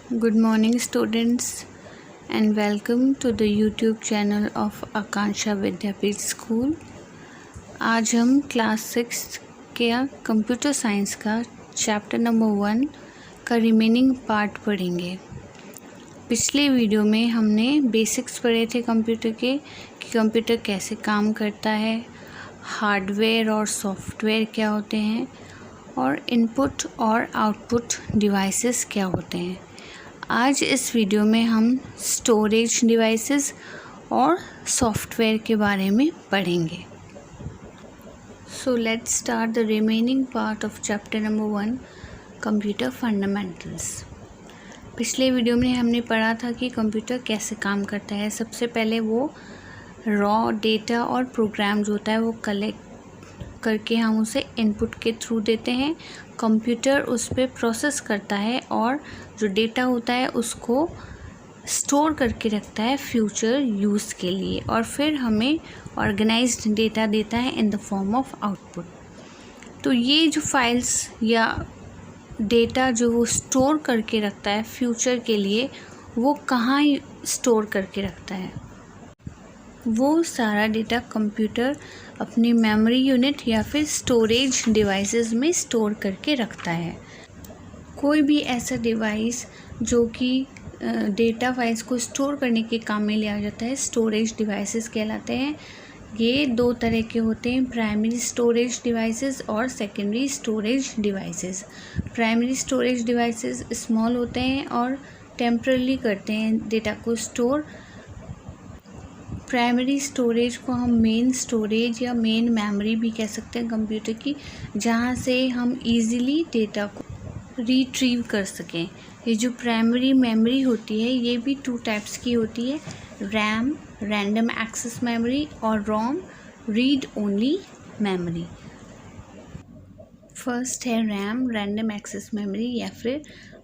Good morning students and welcome to the YouTube channel of Akanksha Vidyapeeth school. आज हम class 6 के computer science का chapter number 1 का remaining part पढ़ेंगे। पिछले वीडियो में हमने बेसिक्स पढ़े थे कंप्यूटर के कि कंप्यूटर कैसे काम करता है, हार्डवेयर और सॉफ्टवेयर क्या होते हैं और इनपुट और आउटपुट डिवाइसेस क्या होते हैं। आज इस वीडियो में हम स्टोरेज डिवाइसेस और सॉफ्टवेयर के बारे में पढ़ेंगे। So let's start the remaining part of chapter number 1 computer fundamentals. पिछले वीडियो में हमने पढ़ा था कि कंप्यूटर कैसे काम करता है। सबसे पहले वो रॉ डेटा और प्रोग्राम जो होता है वो कलेक्ट करके हम उसे इनपुट के थ्रू देते हैं। कंप्यूटर उस पर प्रोसेस करता है और जो डेटा होता है उसको स्टोर करके रखता है फ्यूचर यूज़ के लिए, और फिर हमें ऑर्गेनाइज्ड डेटा देता है in the form of output. तो ये जो फाइल्स या डेटा जो वो स्टोर करके रखता है फ्यूचर के लिए, वो कहाँ स्टोर करके रखता है? वो सारा डेटा कंप्यूटर अपनी मेमोरी यूनिट या फिर स्टोरेज डिवाइसेस में स्टोर करके रखता है। कोई भी ऐसा डिवाइस जो कि डेटा फाइल्स को स्टोर करने के काम में लिया जाता है स्टोरेज डिवाइसेस कहलाते हैं। ये दो तरह के होते हैं, प्राइमरी स्टोरेज डिवाइसेस और secondary storage devices. Primary storage devices small होते हैं और टेम्पररी करते हैं डेटा को स्टोर। प्राइमरी स्टोरेज को हम मेन स्टोरेज या मेन मेमोरी भी कह सकते हैं कंप्यूटर की, जहाँ से हम इजीली डेटा को रिट्रीव कर सकें। ये जो प्राइमरी मेमोरी होती है ये भी 2 टाइप्स की होती है, रैम रैंडम एक्सेस मेमोरी और रोम रीड ओनली मेमोरी। फर्स्ट है रैम रैंडम एक्सेस मेमोरी या फिर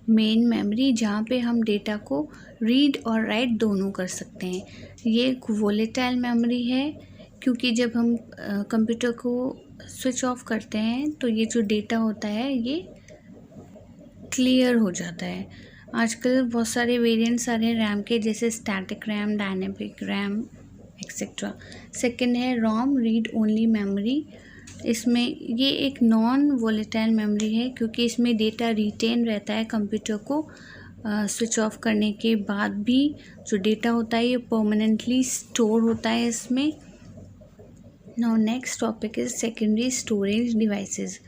मेन मेमोरी, जहाँ पे हम डेटा को रीड और राइट दोनों कर सकते हैं। ये एक वोलेटाइल मेमोरी है क्योंकि जब हम कंप्यूटर को स्विच ऑफ करते हैं तो ये जो डेटा होता है ये क्लियर हो जाता है। आजकल बहुत सारे वेरिएंट्स आ रहे हैं रैम के, जैसे static RAM, dynamic RAM etcetera. Second है रोम रीड ओनली मेमोरी। इसमें ये एक नॉन वोलेटाइल मेमोरी है क्योंकि इसमें डेटा रिटेन रहता है। कंप्यूटर को स्विच ऑफ करने के बाद भी जो डेटा होता है ये परमानेंटली स्टोर होता है इसमें। Now next topic is secondary storage devices.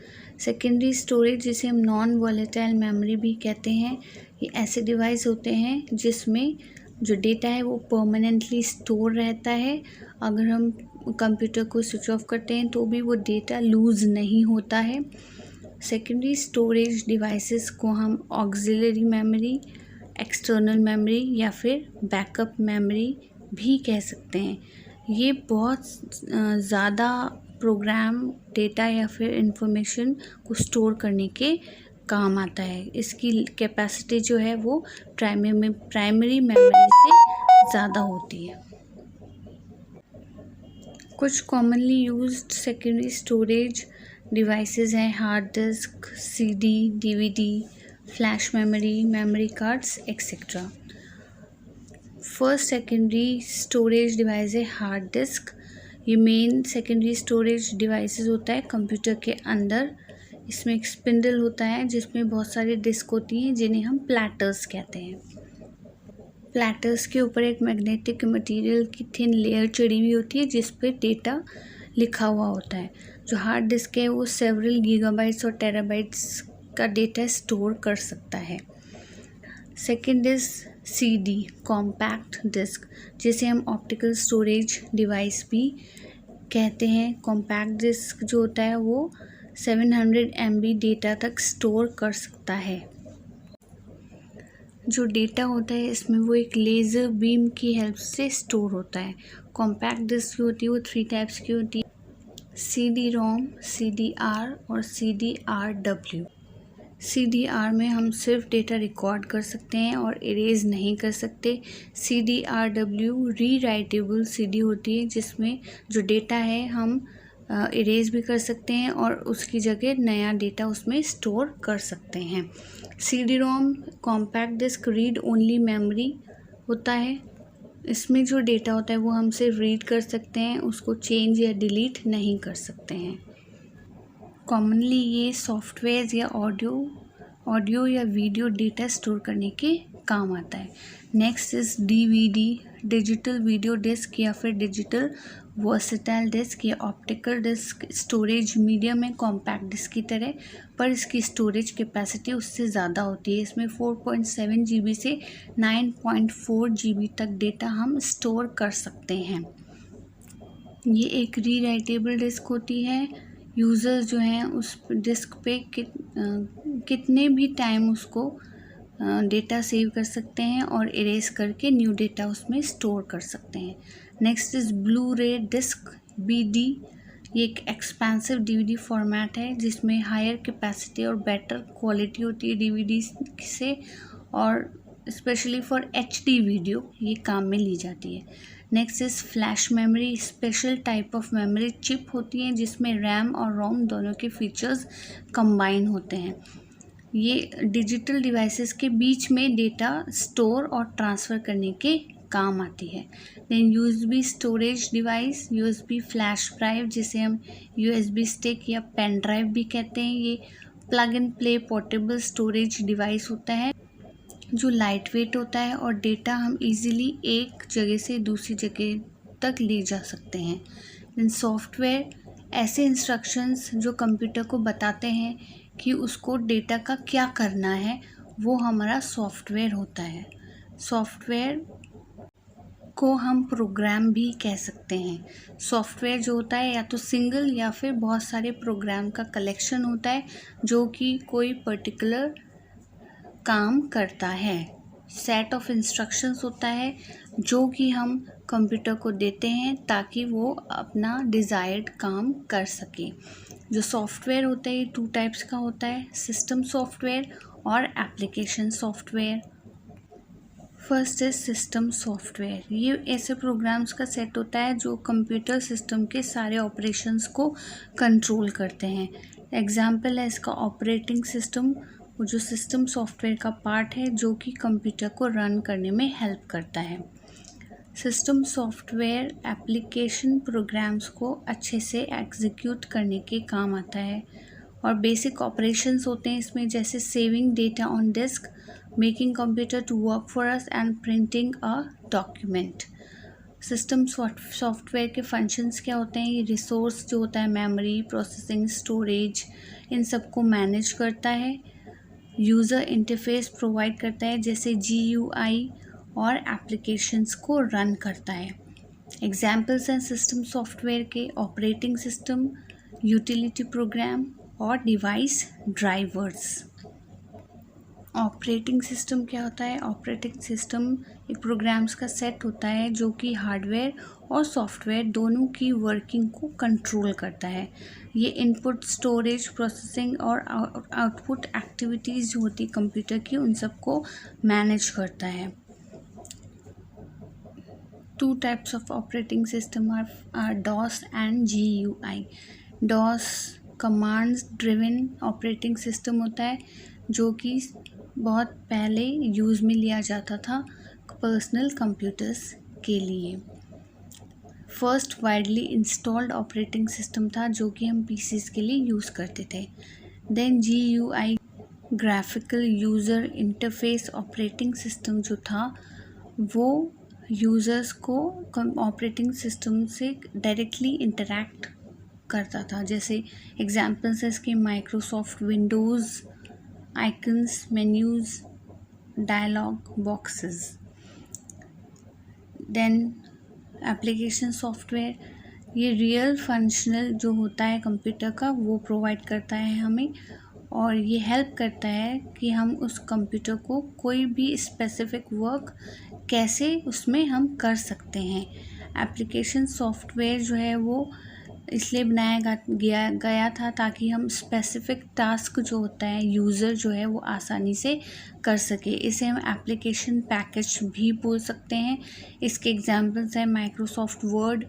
Secondary storage जिसे हम नॉन वोलेटाइल मेमोरी भी कहते हैं, ये ऐसे डिवाइस होते हैं जिसमें जो डेटा है वो परमानेंटली स्टोर रहता है। अगर हम कंप्यूटर को स्विच ऑफ करते हैं तो भी वो डेटा लूज़ नहीं होता है। सेकेंडरी स्टोरेज डिवाइसेस को हम ऑक्सिलरी मेमोरी, एक्सटर्नल मेमोरी या फिर बैकअप मेमोरी भी कह सकते हैं। ये बहुत ज़्यादा प्रोग्राम डेटा या फिर इंफॉर्मेशन को स्टोर करने के काम आता है। इसकी कैपेसिटी जो है वो प्राइमरी मेमोरी से ज़्यादा होती है। कुछ commonly used secondary storage devices हैं hard disk, CD, DVD, flash memory, memory cards etcetera. First secondary storage device है हार्ड डिस्क। ये मेन सेकेंडरी स्टोरेज डिवाइसेस होता है कंप्यूटर के अंदर। इसमें एक स्पिंडल होता है जिसमें बहुत सारी डिस्क होती हैं जिन्हें हम प्लैटर्स कहते हैं। प्लैटर्स के ऊपर एक मैग्नेटिक मटेरियल की थिन लेयर चढ़ी हुई होती है जिस पे डेटा लिखा हुआ होता है। जो हार्ड डिस्क है वो सेवरल गीगाबाइट्स और टेराबाइट्स का डेटा स्टोर कर सकता है। Second is CD compact disk, जिसे हम ऑप्टिकल स्टोरेज डिवाइस भी कहते हैं। कॉम्पैक्ट डिस्क जो होता है वो 700 MB डेटा तक स्टोर कर सकता है। जो डेटा होता है इसमें वो एक लेज़र बीम की हेल्प से स्टोर होता है। कॉम्पैक्ट डिस्क जो होती है वो 3 टाइप्स की होती है, CD रोम, CDR और CDRW। CDR में हम सिर्फ डेटा रिकॉर्ड कर सकते हैं और इरेज नहीं कर सकते। CDRW री राइटेबल CD होती है जिसमें जो डेटा है हम इरेज भी कर सकते हैं और उसकी जगह नया डेटा उसमें स्टोर कर सकते हैं। CD-ROM compact disk read only memory होता है। इसमें जो डेटा होता है वो हम सिर्फ रीड कर सकते हैं, उसको चेंज या डिलीट नहीं कर सकते हैं। कॉमनली ये सॉफ्टवेयर या ऑडियो या वीडियो डेटा स्टोर करने के काम आता है। Next is DVD, digital video disk या फिर डिजिटल वर्सेटाइल डिस्क या ऑप्टिकल डिस्क। स्टोरेज मीडियम है कॉम्पैक्ट डिस्क की तरह, पर इसकी स्टोरेज कैपेसिटी उससे ज़्यादा होती है। इसमें 4.7 GB से 9.4 GB तक डेटा हम स्टोर कर सकते हैं। ये एक रीराइटेबल डिस्क होती है। यूज़र्स जो हैं उस डिस्क पे कितने भी टाइम उसको डेटा सेव कर सकते हैं और इरेज करके न्यू डेटा उसमें स्टोर कर सकते हैं। नेक्स्ट इज़ ब्लू रे डिस्क BD। ये एक एक्सपेंसिव DVD फॉर्मेट है जिसमें हायर कैपेसिटी और बेटर क्वालिटी होती है DVD से, और स्पेशली फॉर HD वीडियो ये काम में ली जाती है। Next is flash memory. Special type of memory chip होती है जिसमें रैम और रोम दोनों के फीचर्स कंबाइन होते हैं। ये डिजिटल डिवाइसेस के बीच में डेटा स्टोर और ट्रांसफ़र करने के काम आती है। Then USB storage device, USB flash drive जिसे हम USB स्टिक या पेन ड्राइव भी कहते हैं। ये plug and play portable storage device होता है जो लाइट वेट होता है और डेटा हम इजीली एक जगह से दूसरी जगह तक ले जा सकते हैं। देन सॉफ्टवेयर, ऐसे इंस्ट्रक्शंस जो कंप्यूटर को बताते हैं कि उसको डेटा का क्या करना है, वो हमारा सॉफ्टवेयर होता है। सॉफ्टवेयर को हम प्रोग्राम भी कह सकते हैं। सॉफ्टवेयर जो होता है या तो सिंगल या फिर बहुत सारे प्रोग्राम का कलेक्शन होता है जो कि कोई पर्टिकुलर काम करता है। सेट ऑफ इंस्ट्रक्शंस होता है जो कि हम कंप्यूटर को देते हैं ताकि वो अपना डिज़ायर्ड काम कर सके। जो सॉफ्टवेयर होता है ये 2 टाइप्स का होता है, सिस्टम सॉफ्टवेयर और application software. First is system software. ये ऐसे प्रोग्राम्स का सेट होता है जो कंप्यूटर सिस्टम के सारे ऑपरेशंस को कंट्रोल करते हैं। एग्जाम्पल है इसका ऑपरेटिंग सिस्टम, वो जो सिस्टम सॉफ्टवेयर का पार्ट है जो कि कंप्यूटर को रन करने में हेल्प करता है। सिस्टम सॉफ्टवेयर एप्लीकेशन प्रोग्राम्स को अच्छे से एग्जीक्यूट करने के काम आता है और बेसिक ऑपरेशंस होते हैं इसमें, जैसे saving data on disk, making computer to work for us and printing a document. System software के फंक्शंस क्या होते हैं? ये रिसोर्स जो होता है मेमोरी, प्रोसेसिंग, स्टोरेज, इन सबको मैनेज करता है। यूज़र इंटरफेस प्रोवाइड करता है जैसे GUI और एप्लीकेशंस को रन करता है। एग्जाम्पल्स हैं सिस्टम सॉफ्टवेयर के ऑपरेटिंग सिस्टम, यूटिलिटी प्रोग्राम और डिवाइस ड्राइवर्स। ऑपरेटिंग सिस्टम क्या होता है? ऑपरेटिंग सिस्टम एक प्रोग्राम्स का सेट होता है जो कि हार्डवेयर और सॉफ्टवेयर दोनों की वर्किंग को कंट्रोल करता है। ये इनपुट, स्टोरेज, प्रोसेसिंग और आउटपुट एक्टिविटीज़ जो होती है कंप्यूटर की, उन सबको मैनेज करता है। 2 types of operating system are DOS and GUI. DOS commands driven operating system होता है जो कि बहुत पहले यूज़ में लिया जाता था पर्सनल कंप्यूटर्स के लिए। First widely installed operating system था जो कि हम PCs के लिए यूज़ करते थे। Then GUI graphical user interface operating system जो था वो यूज़र्स को ऑपरेटिंग सिस्टम से डायरेक्टली इंटरैक्ट करता था। जैसे एग्जाम्पल्स है इसके Microsoft Windows, icons, menus, dialog boxes. Then application software, ये रियल फंक्शनल जो होता है कंप्यूटर का वो प्रोवाइड करता है हमें, और ये हेल्प करता है कि हम उस कंप्यूटर को कोई भी स्पेसिफिक वर्क कैसे उसमें हम कर सकते हैं। एप्लीकेशन सॉफ्टवेयर जो है वो इसलिए बनाया गया था ताकि हम स्पेसिफिक टास्क जो होता है यूज़र जो है वो आसानी से कर सके। इसे हम एप्लीकेशन पैकेज भी बोल सकते हैं। इसके एग्जांपल्स हैं Microsoft Word,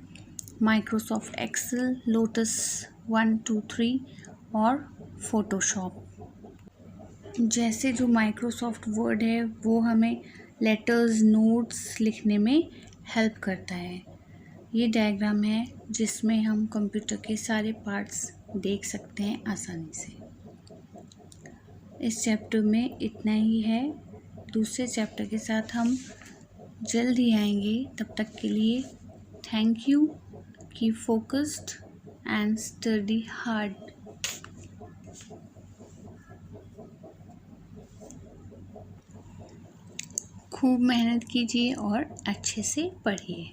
Microsoft Excel, Lotus 1, 2, 3 और फोटोशॉप। जैसे जो माइक्रोसॉफ्ट वर्ड है वो हमें लेटर्स, नोट्स लिखने में हेल्प करता है। ये डायग्राम है जिसमें हम कंप्यूटर के सारे पार्ट्स देख सकते हैं आसानी से। इस चैप्टर में इतना ही है। दूसरे चैप्टर के साथ हम जल्द ही आएंगे। तब तक के लिए thank you. Keep focused and study hard. खूब मेहनत कीजिए और अच्छे से पढ़िए।